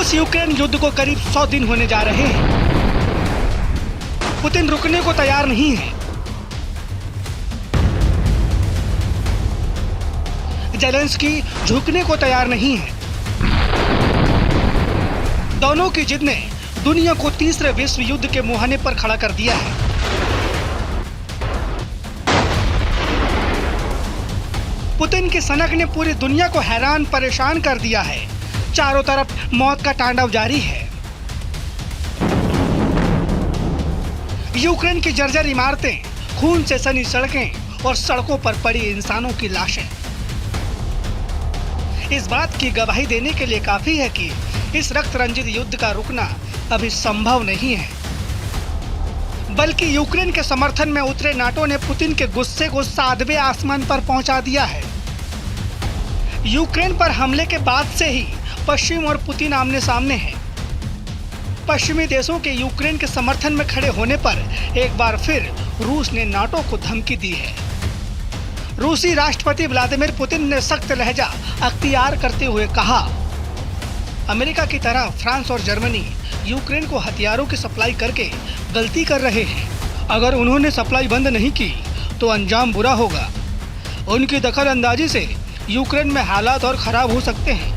रूस यूक्रेन युद्ध को करीब 100 दिन होने जा रहे हैं। पुतिन रुकने को तैयार नहीं है। ज़ेलेंस्की झुकने को तैयार नहीं है। दोनों की जिद ने दुनिया को तीसरे विश्व युद्ध के मुहाने पर खड़ा कर दिया है। पुतिन की सनक ने पूरी दुनिया को हैरान परेशान कर दिया है। चारों तरफ मौत का तांडव जारी है। यूक्रेन की जर्जर इमारतें, खून से सनी सड़कें और सड़कों पर पड़ी इंसानों की लाशें इस बात की गवाही देने के लिए काफी है कि इस रक्त रंजित युद्ध का रुकना अभी संभव नहीं है। बल्कि यूक्रेन के समर्थन में उतरे नाटो ने पुतिन के गुस्से को 7वें आसमान पर पहुंचा दिया है। यूक्रेन पर हमले के बाद से ही पश्चिम और पुतिन आमने सामने हैं। पश्चिमी देशों के यूक्रेन के समर्थन में खड़े होने पर एक बार फिर रूस ने नाटो को धमकी दी है। रूसी राष्ट्रपति व्लादिमीर पुतिन ने सख्त लहजा अख्तियार करते हुए कहा, अमेरिका की तरह फ्रांस और जर्मनी यूक्रेन को हथियारों की सप्लाई करके गलती कर रहे हैं। अगर उन्होंने सप्लाई बंद नहीं की तो अंजाम बुरा होगा। उनकी दखल अंदाजी से यूक्रेन में हालात और खराब हो सकते हैं।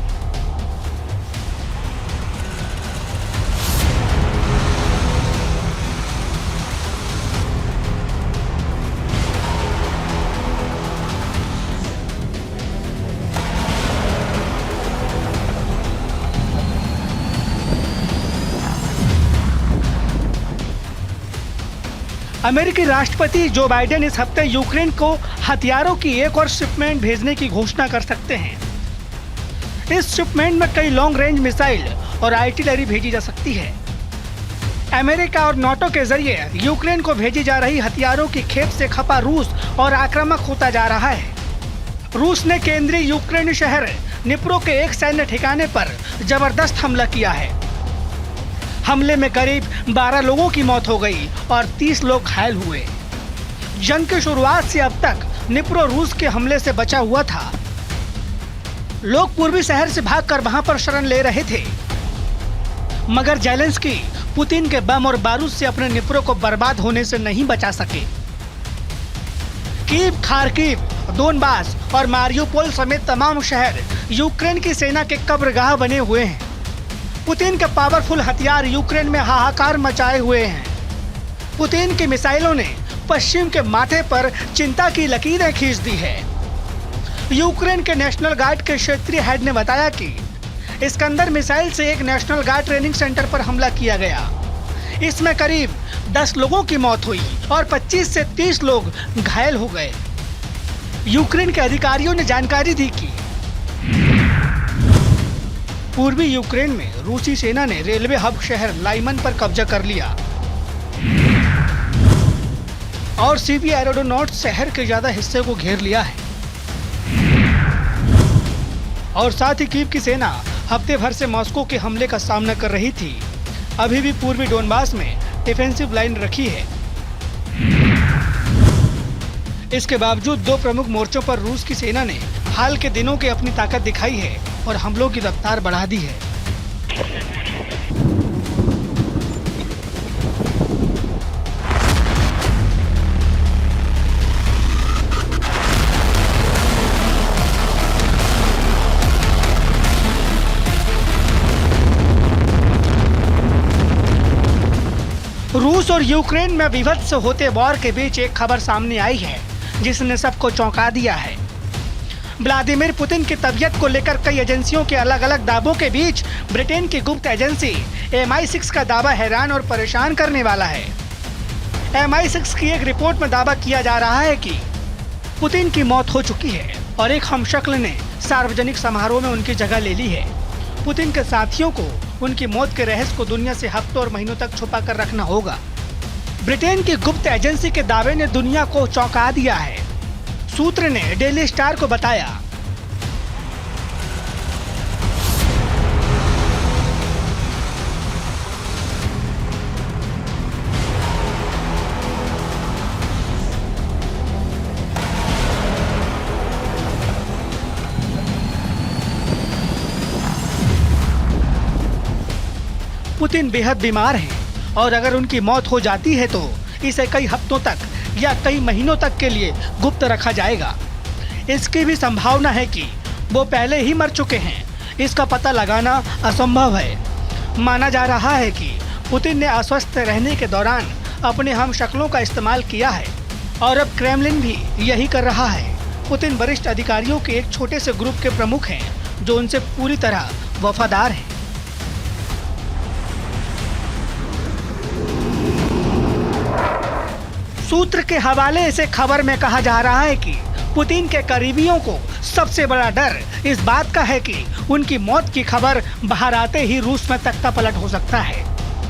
अमेरिकी राष्ट्रपति जो बाइडेन इस हफ्ते यूक्रेन को हथियारों की एक और शिपमेंट भेजने की घोषणा कर सकते हैं। इस शिपमेंट में कई लॉन्ग रेंज मिसाइल और आर्टिलरी भेजी जा सकती है। अमेरिका और नाटो के जरिए यूक्रेन को भेजी जा रही हथियारों की खेप से खपा रूस और आक्रामक होता जा रहा है। रूस ने केंद्रीय यूक्रेनी शहर निप्रो के एक सैन्य ठिकाने पर जबरदस्त हमला किया है। हमले में करीब 12 लोगों की मौत हो गई और 30 लोग घायल हुए। जंग की शुरुआत से अब तक निप्रो रूस के हमले से बचा हुआ था। लोग पूर्वी शहर से भागकर वहां पर शरण ले रहे थे, मगर ज़ेलेंस्की पुतिन के बम और बारूद से अपने निप्रो को बर्बाद होने से नहीं बचा सके। कीव, खार्किव, दोनबास और मारियोपोल समेत तमाम शहर यूक्रेन की सेना के कब्रगाह बने हुए हैं। पुतिन के पावरफुल हथियार यूक्रेन में हाहाकार मचाए हुए हैं। पुतिन की मिसाइलों ने पश्चिम के माथे पर चिंता की लकीरें खींच दी है। यूक्रेन के नेशनल गार्ड के क्षेत्रीय हेड ने बताया कि इस्कंदर मिसाइल से एक नेशनल गार्ड ट्रेनिंग सेंटर पर हमला किया गया। इसमें करीब 10 लोगों की मौत हुई और 25 से 30 लोग घायल हो गए। यूक्रेन के अधिकारियों ने जानकारी दी कि पूर्वी यूक्रेन में रूसी सेना ने रेलवे हब शहर लाइमन पर कब्जा कर लिया और सीवी एरोडोनॉट शहर के ज्यादा हिस्से को घेर लिया है। और साथ ही कीव की सेना हफ्ते भर से मॉस्को के हमले का सामना कर रही थी। अभी भी पूर्वी डोनबास में डिफेंसिव लाइन रखी है। इसके बावजूद 2 प्रमुख मोर्चों पर रूस की सेना ने हाल के दिनों की अपनी ताकत दिखाई है और हमलों की रफ्तार बढ़ा दी है। रूस और यूक्रेन में विभत्स होते वॉर के बीच एक खबर सामने आई है जिसने सबको चौंका दिया है। व्लादिमीर पुतिन की तबीयत को लेकर कई एजेंसियों के अलग अलग दावों के बीच ब्रिटेन की गुप्त एजेंसी MI6 का दावा हैरान और परेशान करने वाला है। MI6 की एक रिपोर्ट में दावा किया जा रहा है कि पुतिन की मौत हो चुकी है और एक हमशक्ल ने सार्वजनिक समारोह में उनकी जगह ले ली है। पुतिन के साथियों को उनकी मौत के रहस्य को दुनिया से हफ्तों और महीनों तक छुपा कर रखना होगा। ब्रिटेन की गुप्त एजेंसी के दावे ने दुनिया को चौंका दिया है। सूत्र ने डेली स्टार को बताया, पुतिन बेहद बीमार हैं और अगर उनकी मौत हो जाती है तो इसे कई हफ्तों तक या कई महीनों तक के लिए गुप्त रखा जाएगा। इसकी भी संभावना है कि वो पहले ही मर चुके हैं, इसका पता लगाना असंभव है। माना जा रहा है कि पुतिन ने अस्वस्थ रहने के दौरान अपने हम शक्लों का इस्तेमाल किया है और अब क्रेमलिन भी यही कर रहा है। पुतिन वरिष्ठ अधिकारियों के एक छोटे से ग्रुप के प्रमुख हैं जो उनसे पूरी तरह वफादार हैं। सूत्र के हवाले से खबर में कहा जा रहा है कि पुतिन के करीबियों को सबसे बड़ा डर इस बात का है कि उनकी मौत की खबर बाहर आते ही रूस में तख्ता पलट हो सकता है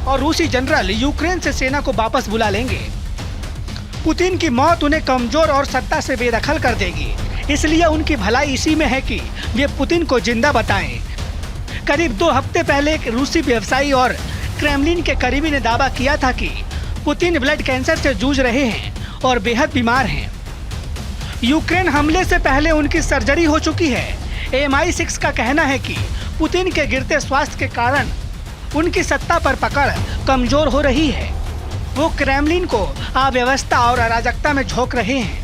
और रूसी जनरल यूक्रेन से सेना को वापस बुला लेंगे। पुतिन की मौत उन्हें कमजोर और सत्ता से बेदखल कर देगी, इसलिए उनकी भलाई इसी में है कि वे पुतिन को जिंदा बताएं। करीब 2 हफ्ते पहले एक रूसी व्यवसायी और क्रेमलिन के करीबी ने दावा किया था कि पुतिन ब्लड कैंसर से जूझ रहे हैं और बेहद बीमार हैं। यूक्रेन हमले से पहले उनकी सर्जरी हो चुकी है। MI6 का कहना है कि पुतिन के गिरते स्वास्थ्य के कारण उनकी सत्ता पर पकड़ कमजोर हो रही है। वो क्रेमलिन को अव्यवस्था और अराजकता में झोंक रहे हैं।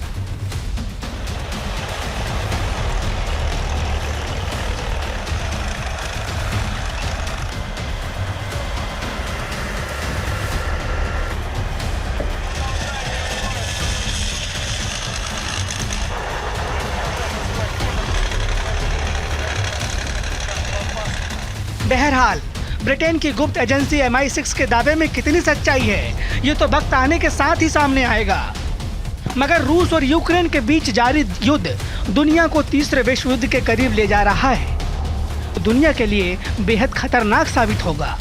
बहरहाल ब्रिटेन की गुप्त एजेंसी MI6 के दावे में कितनी सच्चाई है, ये तो वक्त आने के साथ ही सामने आएगा। मगर रूस और यूक्रेन के बीच जारी युद्ध दुनिया को तीसरे विश्व युद्ध के करीब ले जा रहा है। दुनिया के लिए बेहद खतरनाक साबित होगा।